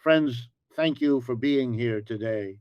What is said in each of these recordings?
Friends, thank you for being here today.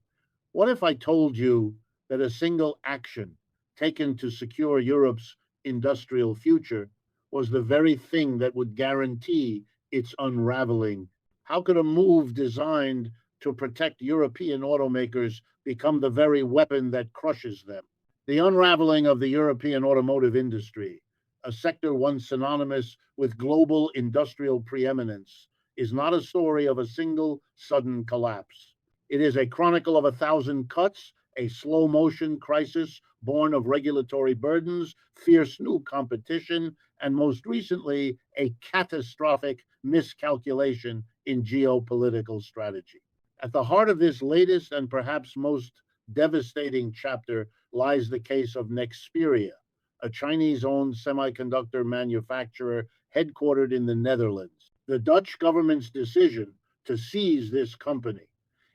What if I told you that a single action taken to secure Europe's industrial future was the very thing that would guarantee its unraveling? How could a move designed to protect European automakers become the very weapon that crushes them? The unraveling of the European automotive industry, a sector once synonymous with global industrial preeminence, is not a story of a single sudden collapse. It is a chronicle of a thousand cuts, a slow motion crisis born of regulatory burdens, fierce new competition, and most recently, a catastrophic miscalculation in geopolitical strategy. At the heart of this latest and perhaps most devastating chapter lies the case of Nexperia, a Chinese owned semiconductor manufacturer headquartered in the Netherlands. The Dutch government's decision to seize this company,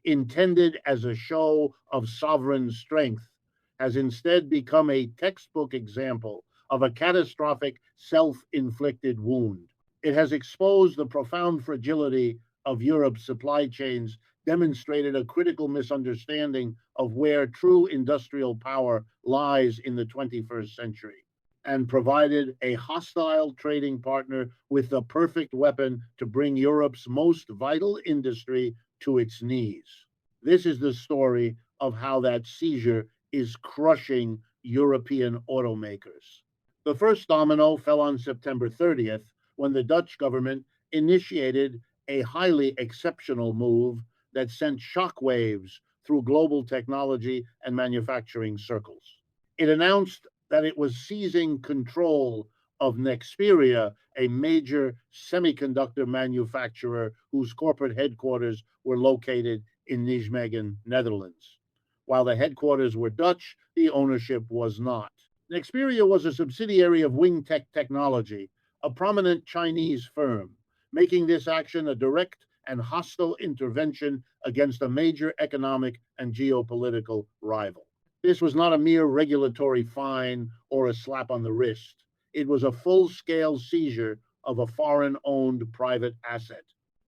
intended as a show of sovereign strength, has instead become a textbook example of a catastrophic self inflicted wound. It has exposed the profound fragility of Europe's supply chains, demonstrated a critical misunderstanding of where true industrial power lies in the 21st century, and provided a hostile trading partner with the perfect weapon to bring Europe's most vital industry to its knees. This is the story of how that seizure is crushing European automakers. The first domino fell on September 30th when the Dutch government initiated a highly exceptional move that sent shockwaves through global technology and manufacturing circles. It announced that it was seizing control of Nexperia, a major semiconductor manufacturer whose corporate headquarters were located in Nijmegen, Netherlands. While the headquarters were Dutch, the ownership was not. Nexperia was a subsidiary of Wingtech Technology, a prominent Chinese firm, making this action a direct and hostile intervention against a major economic and geopolitical rival. This was not a mere regulatory fine or a slap on the wrist. It was a full scale seizure of a foreign owned private asset.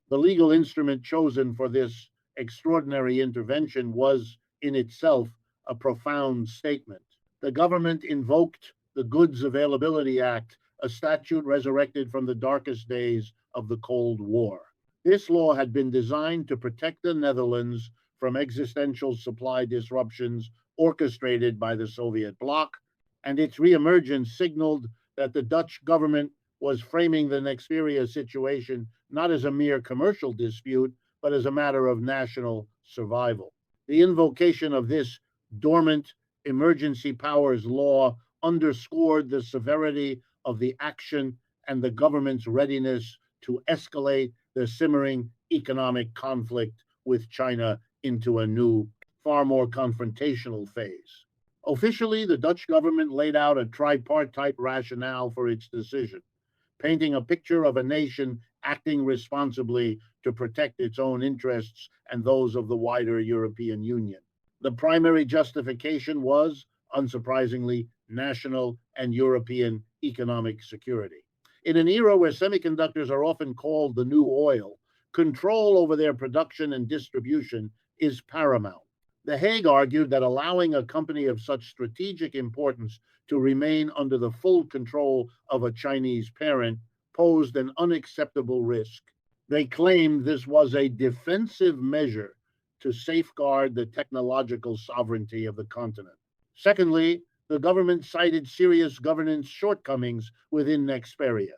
The legal instrument chosen for this extraordinary intervention was, in itself, a profound statement. The government invoked the Goods Availability Act, a statute resurrected from the darkest days of the Cold War. This law had been designed to protect the Netherlands from existential supply disruptions orchestrated by the Soviet bloc, and its reemergence signaled that the Dutch government was framing the Nexperia situation not as a mere commercial dispute, but as a matter of national survival. The invocation of this dormant emergency powers law underscored the severity of the action and the government's readiness to escalate the simmering economic conflict with China into a new, far more confrontational phase. Officially, the Dutch government laid out a tripartite rationale for its decision, painting a picture of a nation acting responsibly to protect its own interests and those of the wider European Union. The primary justification was, unsurprisingly, national and European economic security. In an era where semiconductors are often called the new oil, control over their production and distribution is paramount. The Hague argued that allowing a company of such strategic importance to remain under the full control of a Chinese parent posed an unacceptable risk. They claimed this was a defensive measure to safeguard the technological sovereignty of the continent. Secondly, the government cited serious governance shortcomings within Nexperia.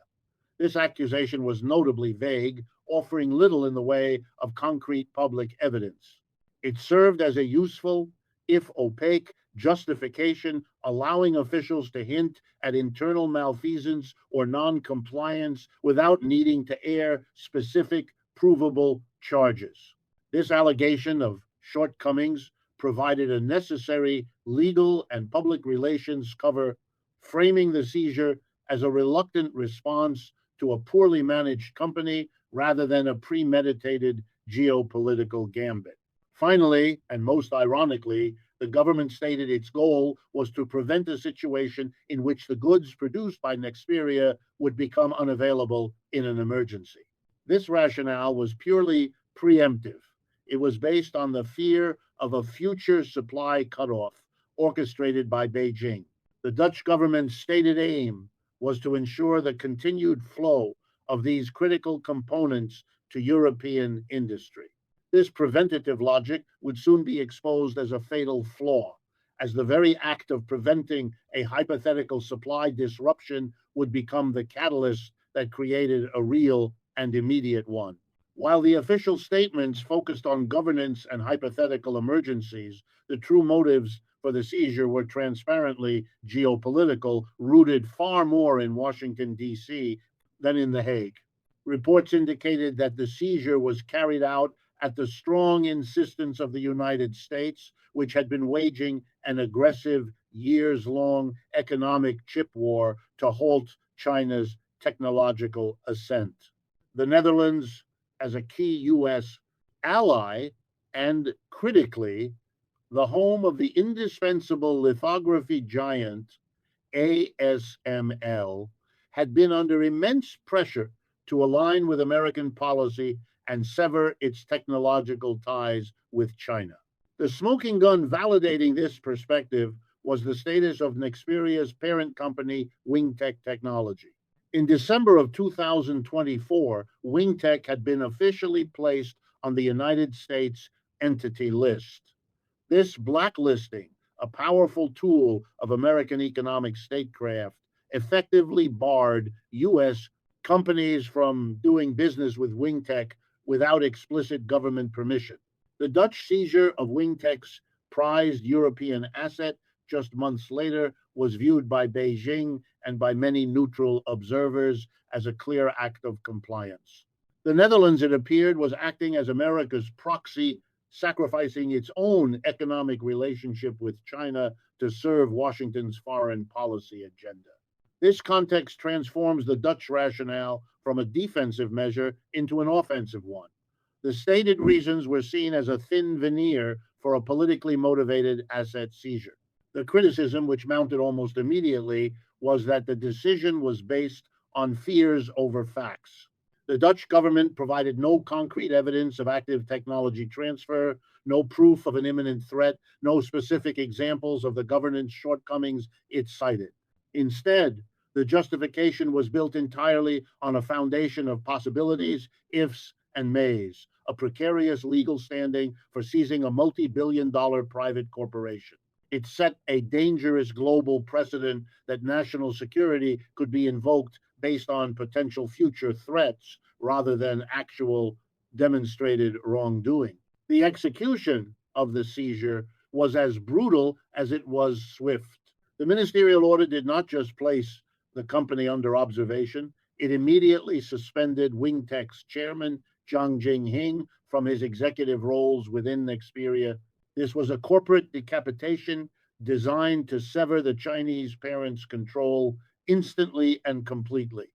This accusation was notably vague, offering little in the way of concrete public evidence. It served as a useful, if opaque, justification, allowing officials to hint at internal malfeasance or non-compliance without needing to air specific, provable charges. This allegation of shortcomings provided a necessary legal and public relations cover, framing the seizure as a reluctant response to a poorly managed company rather than a premeditated geopolitical gambit. Finally, and most ironically, the government stated its goal was to prevent a situation in which the goods produced by Nexperia would become unavailable in an emergency. This rationale was purely preemptive. It was based on the fear of a future supply cutoff orchestrated by Beijing. The Dutch government's stated aim was to ensure the continued flow of these critical components to European industry. This preventative logic would soon be exposed as a fatal flaw, as the very act of preventing a hypothetical supply disruption would become the catalyst that created a real and immediate one. While the official statements focused on governance and hypothetical emergencies, the true motives for the seizure were transparently geopolitical, rooted far more in Washington, D.C. than in The Hague. Reports indicated that the seizure was carried out at the strong insistence of the United States, which had been waging an aggressive, years long economic chip war to halt China's technological ascent. The Netherlands, as a key U.S. ally and critically the home of the indispensable lithography giant ASML, had been under immense pressure to align with American policy and sever its technological ties with China. The smoking gun validating this perspective was the status of Nexperia's parent company, WingTech Technology. In December of 2024, WingTech had been officially placed on the United States Entity List. This blacklisting, a powerful tool of American economic statecraft, effectively barred U.S. companies from doing business with WingTech without explicit government permission. The Dutch seizure of WingTech's prized European asset just months later was viewed by Beijing and by many neutral observers as a clear act of compliance. The Netherlands, it appeared, was acting as America's proxy, sacrificing its own economic relationship with China to serve Washington's foreign policy agenda. This context transforms the Dutch rationale from a defensive measure into an offensive one. The stated reasons were seen as a thin veneer for a politically motivated asset seizure. The criticism, which mounted almost immediately, was that the decision was based on fears over facts. The Dutch government provided no concrete evidence of active technology transfer, no proof of an imminent threat, no specific examples of the governance shortcomings it cited. Instead, the justification was built entirely on a foundation of possibilities, ifs, and mays, a precarious legal standing for seizing a multi-billion-dollar private corporation. It set a dangerous global precedent that national security could be invoked based on potential future threats rather than actual demonstrated wrongdoing. The execution of the seizure was as brutal as it was swift. The ministerial order did not just place the company under observation, it immediately suspended WingTech's chairman, Zhang Jinghing, from his executive roles within Nexperia. This was a corporate decapitation designed to sever the Chinese parent's control instantly and completely.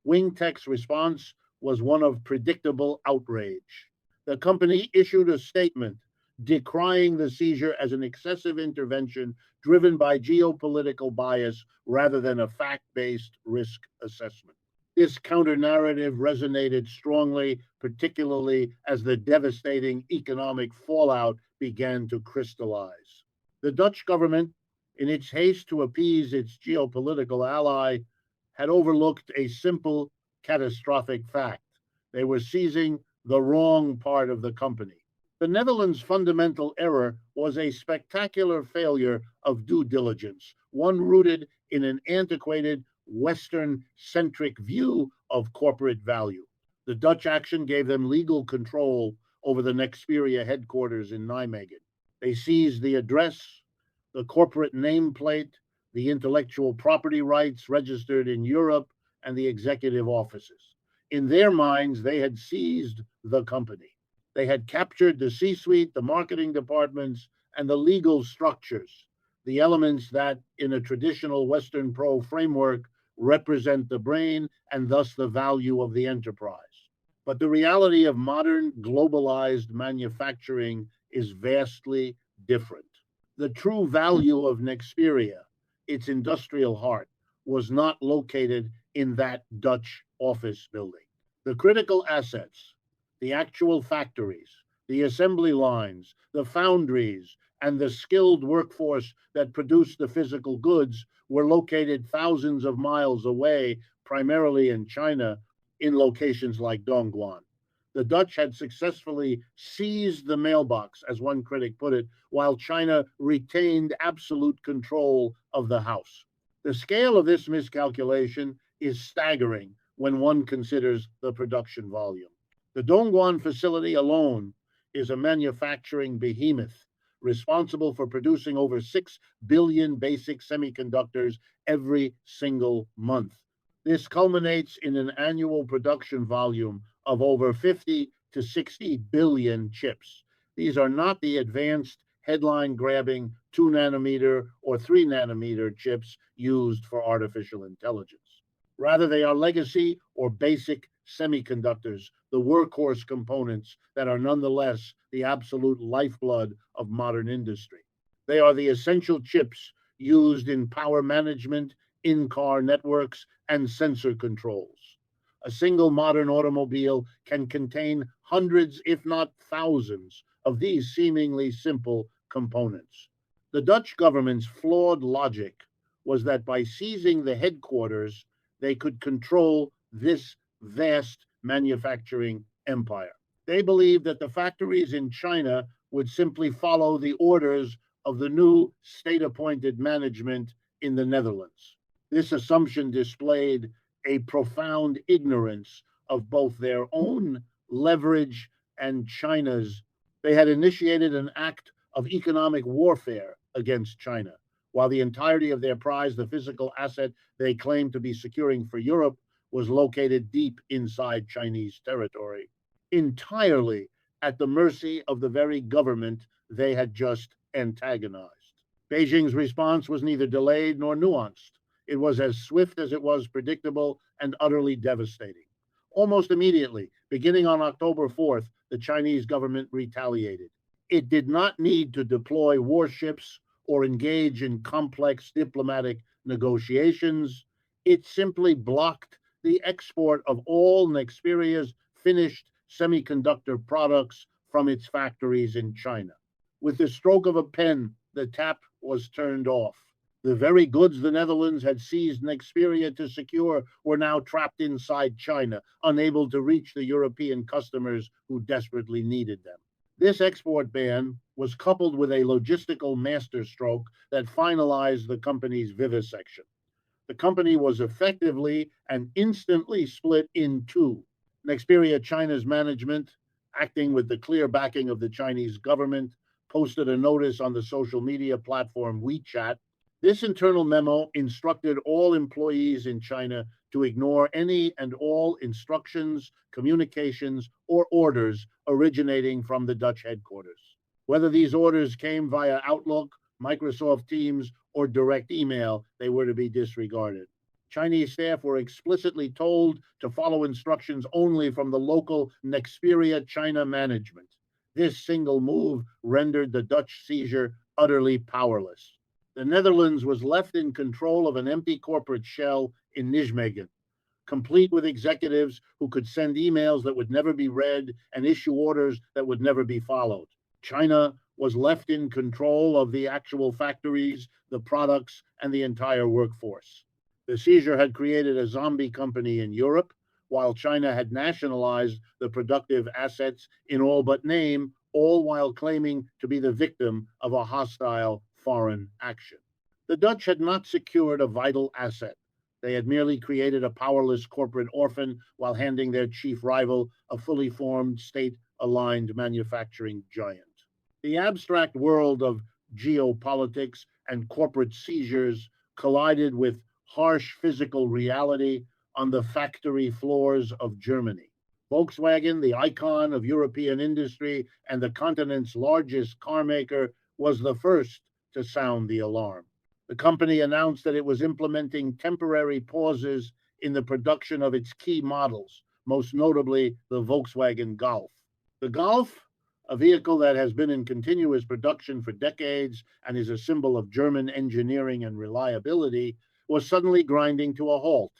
WingTech's response was one of predictable outrage. The company issued a statement decrying the seizure as an excessive intervention driven by geopolitical bias rather than a fact based risk assessment. This counter narrative resonated strongly, particularly as the devastating economic fallout began to crystallize. The Dutch government, in its haste to appease its geopolitical ally, had overlooked a simple, catastrophic fact. They were seizing the wrong part of the company. The Netherlands' fundamental error was a spectacular failure of due diligence, one rooted in an antiquated, Western centric view of corporate value. The Dutch action gave them legal control over the Nexperia headquarters in Nijmegen. They seized the address, the corporate nameplate, the intellectual property rights registered in Europe, and the executive offices. In their minds, they had seized the company. They had captured the C suite, the marketing departments, and the legal structures, the elements that, in a traditional Western Pro framework, represent the brain and thus the value of the enterprise. But the reality of modern globalized manufacturing is vastly different. The true value of Nexperia, its industrial heart, was not located in that Dutch office building. The critical assets, The actual factories, the assembly lines, the foundries, and the skilled workforce that produced the physical goods were located thousands of miles away, primarily in China, in locations like Dongguan. The Dutch had successfully seized the mailbox, as one critic put it, while China retained absolute control of the house. The scale of this miscalculation is staggering when one considers the production volume. The Dongguan facility alone is a manufacturing behemoth responsible for producing over 6 billion basic semiconductors every single month. This culminates in an annual production volume of over 50 to 60 billion chips. These are not the advanced headline grabbing 2 nanometer or 3 nanometer chips used for artificial intelligence. Rather, they are legacy or basic semiconductors, the workhorse components that are nonetheless the absolute lifeblood of modern industry. They are the essential chips used in power management, in car networks, and sensor controls. A single modern automobile can contain hundreds, if not thousands, of these seemingly simple components. The Dutch government's flawed logic was that by seizing the headquarters, they could control this vast manufacturing empire. They believed that the factories in China would simply follow the orders of the new state appointed management in the Netherlands. This assumption displayed a profound ignorance of both their own leverage and China's. They had initiated an act of economic warfare against China, while the entirety of their prize, the physical asset they claimed to be securing for Europe, was located deep inside Chinese territory, entirely at the mercy of the very government they had just antagonized. Beijing's response was neither delayed nor nuanced. It was as swift as it was predictable and utterly devastating. Almost immediately, beginning on October 4th, the Chinese government retaliated. It did not need to deploy warships or engage in complex diplomatic negotiations. It simply blocked the export of all Nexperia's finished semiconductor products from its factories in China. With the stroke of a pen, the tap was turned off. The very goods the Netherlands had seized Nexperia to secure were now trapped inside China, unable to reach the European customers who desperately needed them. This export ban was coupled with a logistical masterstroke that finalized the company's vivisection. The company was effectively and instantly split in two. Nexperia China's management, acting with the clear backing of the Chinese government, posted a notice on the social media platform WeChat. This internal memo instructed all employees in China to ignore any and all instructions, communications, or orders originating from the Dutch headquarters. Whether these orders came via Outlook, Microsoft Teams, or direct email, they were to be disregarded. Chinese staff were explicitly told to follow instructions only from the local Nexperia China management. This single move rendered the Dutch seizure utterly powerless. The Netherlands was left in control of an empty corporate shell in Nijmegen, complete with executives who could send emails that would never be read and issue orders that would never be followed. China was left in control of the actual factories, the products, and the entire workforce. The seizure had created a zombie company in Europe, while China had nationalized the productive assets in all but name, all while claiming to be the victim of a hostile foreign action. The Dutch had not secured a vital asset. They had merely created a powerless corporate orphan while handing their chief rival a fully formed, state aligned manufacturing giant. The abstract world of geopolitics and corporate seizures collided with harsh physical reality on the factory floors of Germany. Volkswagen, the icon of European industry and the continent's largest car maker, was the first to sound the alarm. The company announced that it was implementing temporary pauses in the production of its key models, most notably the Volkswagen Golf. The Golf, a vehicle that has been in continuous production for decades and is a symbol of German engineering and reliability, was suddenly grinding to a halt.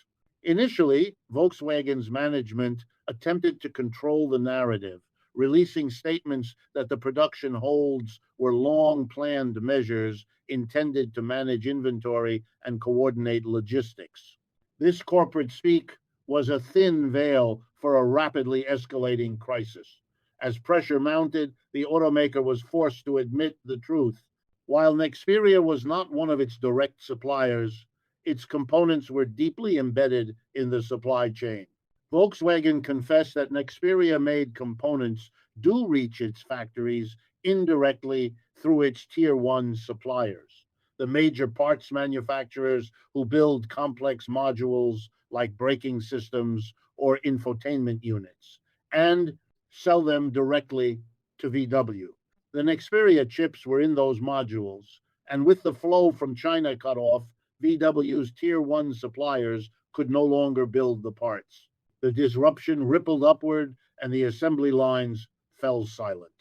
Initially, Volkswagen's management attempted to control the narrative, releasing statements that the production holds were long planned measures intended to manage inventory and coordinate logistics. This corporate speak was a thin veil for a rapidly escalating crisis. As pressure mounted, the automaker was forced to admit the truth. While Nexperia was not one of its direct suppliers, its components were deeply embedded in the supply chain. Volkswagen confessed that Nexperia made components do reach its factories indirectly through its tier one suppliers, the major parts manufacturers who build complex modules like braking systems or infotainment units, and sell them directly to VW. The Nexperia chips were in those modules, and with the flow from China cut off, VW's tier one suppliers could no longer build the parts. The disruption rippled upward, and the assembly lines fell silent.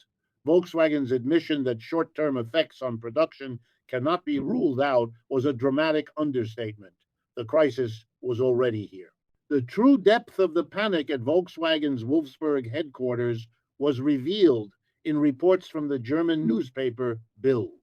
Volkswagen's admission that short term effects on production cannot be ruled out was a dramatic understatement. The crisis was already here. The true depth of the panic at Volkswagen's Wolfsburg headquarters was revealed in reports from the German newspaper Bild.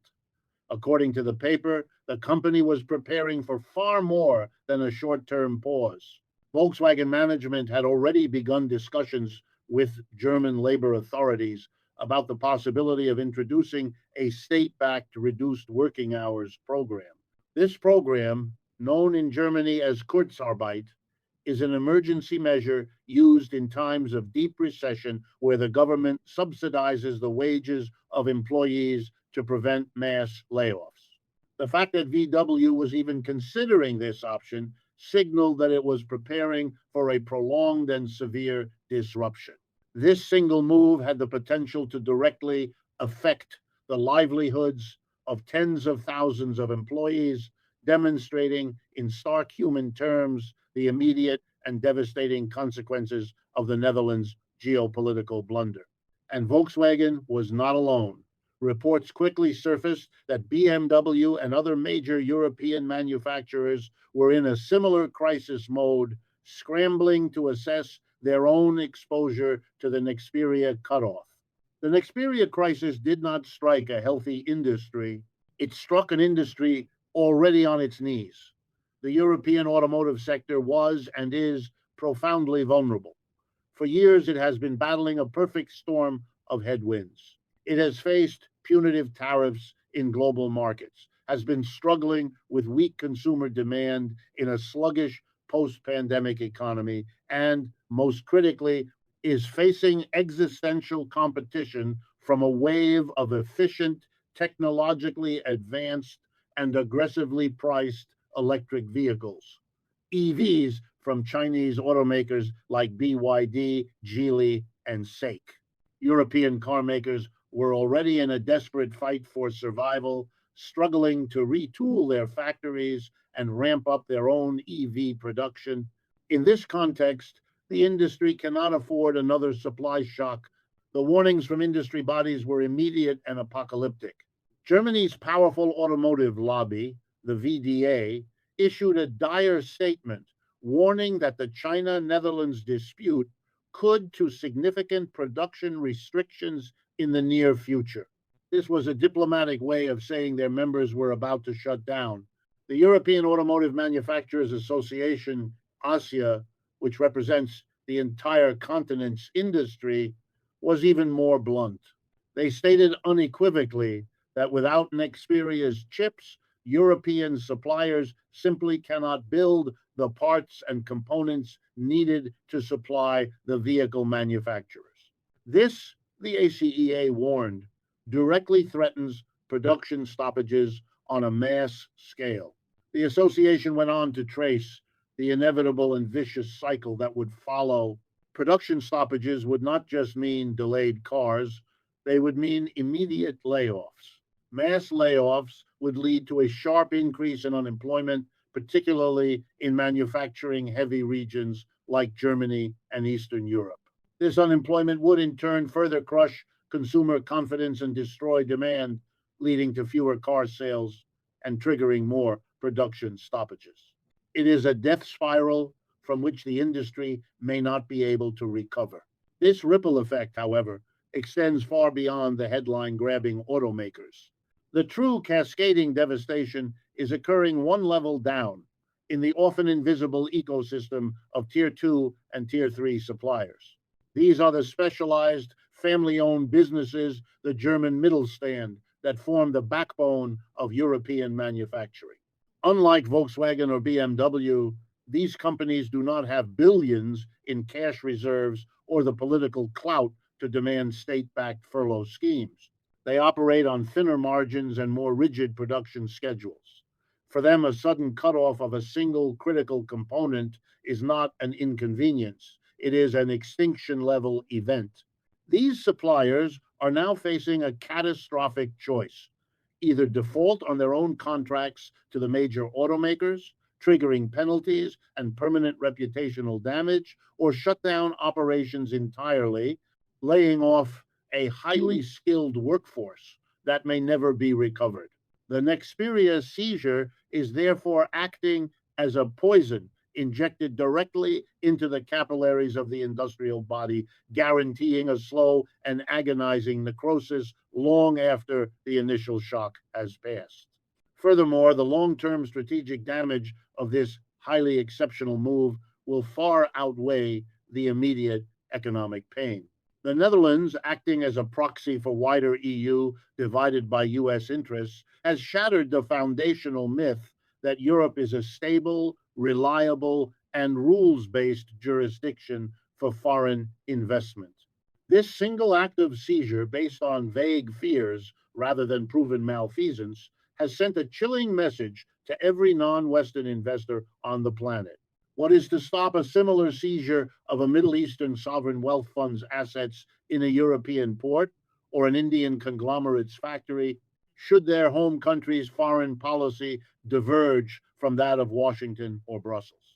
According to the paper, the company was preparing for far more than a short term pause. Volkswagen management had already begun discussions with German labor authorities about the possibility of introducing a state backed reduced working hours program. This program, known in Germany as Kurzarbeit, is an emergency measure used in times of deep recession where the government subsidizes the wages of employees to prevent mass layoffs. The fact that VW was even considering this option signaled that it was preparing for a prolonged and severe disruption. This single move had the potential to directly affect the livelihoods of tens of thousands of employees, demonstrating in stark human terms the immediate and devastating consequences of the Netherlands' geopolitical blunder. And Volkswagen was not alone. Reports quickly surfaced that BMW and other major European manufacturers were in a similar crisis mode, scrambling to assess their own exposure to the Nexperia cutoff. The Nexperia crisis did not strike a healthy industry, it struck an industry already on its knees. The European automotive sector was and is profoundly vulnerable. For years, it has been battling a perfect storm of headwinds. It has faced punitive tariffs in global markets, has been struggling with weak consumer demand in a sluggish post pandemic economy, and most critically, is facing existential competition from a wave of efficient, technologically advanced, and aggressively priced electric vehicles. EVs from Chinese automakers like BYD, Geely, and SAIC. European car makers were already in a desperate fight for survival, struggling to retool their factories and ramp up their own EV production. In this context, the industry cannot afford another supply shock. The warnings from industry bodies were immediate and apocalyptic. Germany's powerful automotive lobby, the VDA, issued a dire statement warning that the China Netherlands dispute could to significant production restrictions in the near future. This was a diplomatic way of saying their members were about to shut down. The European Automotive Manufacturers Association, ASIA, which represents the entire continent's industry, was even more blunt. They stated unequivocally that without Nexperia's chips, European suppliers simply cannot build the parts and components needed to supply the vehicle manufacturers. This, the ACEA warned, directly threatens production stoppages on a mass scale. The association went on to trace the inevitable and vicious cycle that would follow. Production stoppages would not just mean delayed cars, they would mean immediate layoffs. Mass layoffs would lead to a sharp increase in unemployment, particularly in manufacturing heavy regions like Germany and Eastern Europe. This unemployment would in turn further crush consumer confidence and destroy demand, leading to fewer car sales and triggering more production stoppages. It is a death spiral from which the industry may not be able to recover. This ripple effect, however, extends far beyond the headline grabbing automakers. The true cascading devastation is occurring one level down in the often invisible ecosystem of Tier 2 and Tier 3 suppliers. These are the specialized, family owned businesses, the German Mittelstand, that form the backbone of European manufacturing. Unlike Volkswagen or BMW, these companies do not have billions in cash reserves or the political clout to demand state backed furlough schemes. They operate on thinner margins and more rigid production schedules. For them, a sudden cutoff of a single critical component is not an inconvenience, it is an extinction level event. These suppliers are now facing a catastrophic choice: either default on their own contracts to the major automakers, triggering penalties and permanent reputational damage, or shut down operations entirely, laying off a highly skilled workforce that may never be recovered. The Nexperia seizure is therefore acting as a poison injected directly into the capillaries of the industrial body, guaranteeing a slow and agonizing necrosis long after the initial shock has passed. Furthermore, the long term strategic damage of this highly exceptional move will far outweigh the immediate economic pain. The Netherlands, acting as a proxy for wider EU divided by US interests, has shattered the foundational myth that Europe is a stable, reliable, and rules based jurisdiction for foreign investment. This single act of seizure, based on vague fears rather than proven malfeasance, has sent a chilling message to every non Western investor on the planet. What is to stop a similar seizure of a Middle Eastern sovereign wealth fund's assets in a European port or an Indian conglomerate's factory should their home country's foreign policy diverge from that of Washington or Brussels?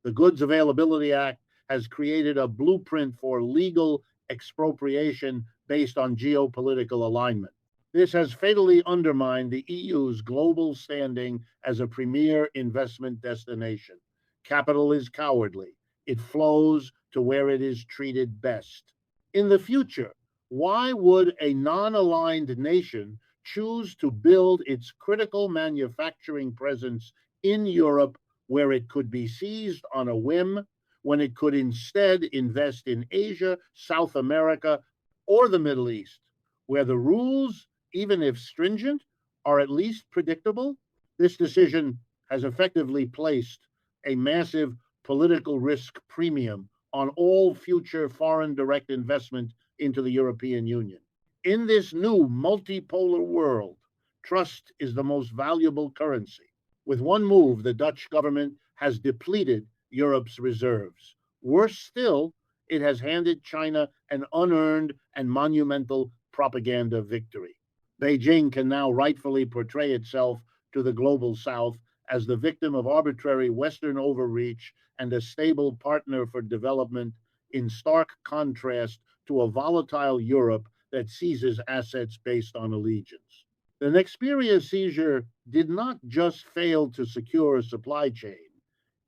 The Goods Availability Act has created a blueprint for legal expropriation based on geopolitical alignment. This has fatally undermined the EU's global standing as a premier investment destination. Capital is cowardly. It flows to where it is treated best. In the future, why would a non aligned nation choose to build its critical manufacturing presence in Europe where it could be seized on a whim, when it could instead invest in Asia, South America, or the Middle East, where the rules, even if stringent, are at least predictable? This decision has effectively placed a massive political risk premium on all future foreign direct investment into the European Union. In this new multipolar world, trust is the most valuable currency. With one move, the Dutch government has depleted Europe's reserves. Worse still, it has handed China an unearned and monumental propaganda victory. Beijing can now rightfully portray itself to the global south as the victim of arbitrary Western overreach and a stable partner for development, in stark contrast to a volatile Europe that seizes assets based on allegiance. The Nexperia seizure did not just fail to secure a supply chain,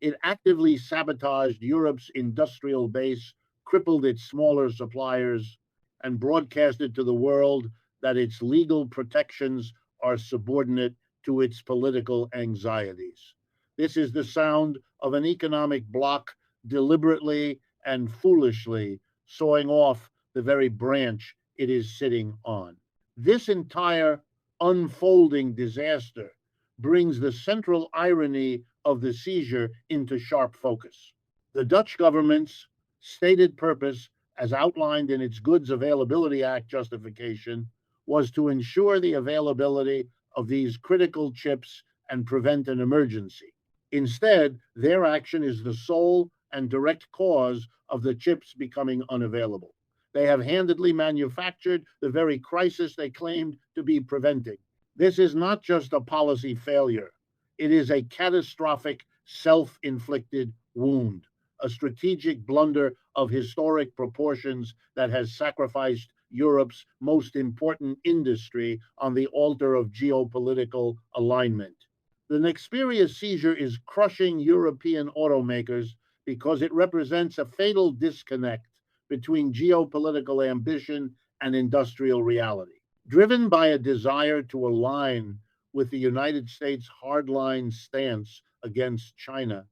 it actively sabotaged Europe's industrial base, crippled its smaller suppliers, and broadcasted to the world that its legal protections are subordinate to its political anxieties. This is the sound of an economic bloc deliberately and foolishly sawing off the very branch it is sitting on. This entire unfolding disaster brings the central irony of the seizure into sharp focus. The Dutch government's stated purpose, as outlined in its Goods Availability Act justification, was to ensure the availability of these critical chips and prevent an emergency. Instead, their action is the sole and direct cause of the chips becoming unavailable. They have handedly manufactured the very crisis they claimed to be preventing. This is not just a policy failure, it is a catastrophic self inflicted wound, a strategic blunder of historic proportions that has sacrificed Europe's most important industry on the altar of geopolitical alignment. The Nexperia seizure is crushing European automakers because it represents a fatal disconnect between geopolitical ambition and industrial reality. Driven by a desire to align with the United States' hardline stance against China,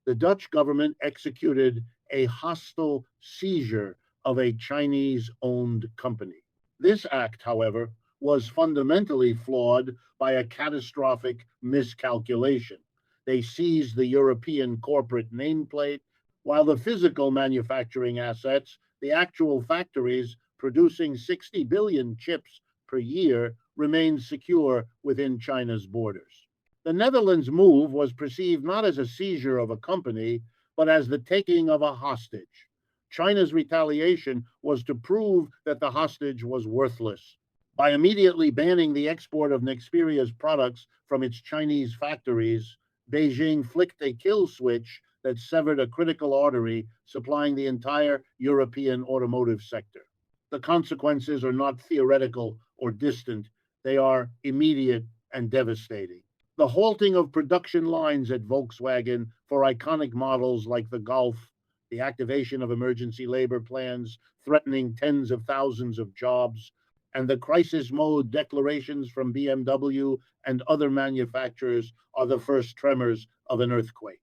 the Dutch government executed a hostile seizure of a Chinese owned company. This act, however, was fundamentally flawed by a catastrophic miscalculation. They seized the European corporate nameplate, while the physical manufacturing assets, the actual factories producing 60 billion chips per year, remained secure within China's borders. The Netherlands' move was perceived not as a seizure of a company, but as the taking of a hostage. China's retaliation was to prove that the hostage was worthless. By immediately banning the export of Nexperia's products from its Chinese factories, Beijing flicked a kill switch that severed a critical artery supplying the entire European automotive sector. The consequences are not theoretical or distant, they are immediate and devastating. The halting of production lines at Volkswagen for iconic models like the Golf, the activation of emergency labor plans threatening tens of thousands of jobs, and the crisis mode declarations from BMW and other manufacturers are the first tremors of an earthquake.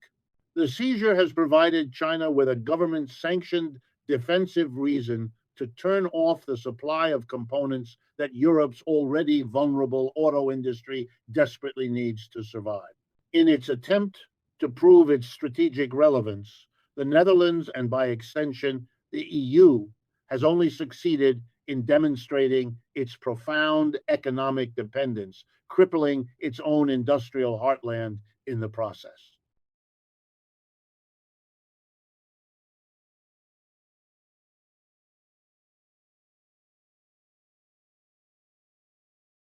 The seizure has provided China with a government sanctioned defensive reason to turn off the supply of components that Europe's already vulnerable auto industry desperately needs to survive. In its attempt to prove its strategic relevance, the Netherlands, and by extension, the EU, has only succeeded in demonstrating its profound economic dependence, crippling its own industrial heartland in the process.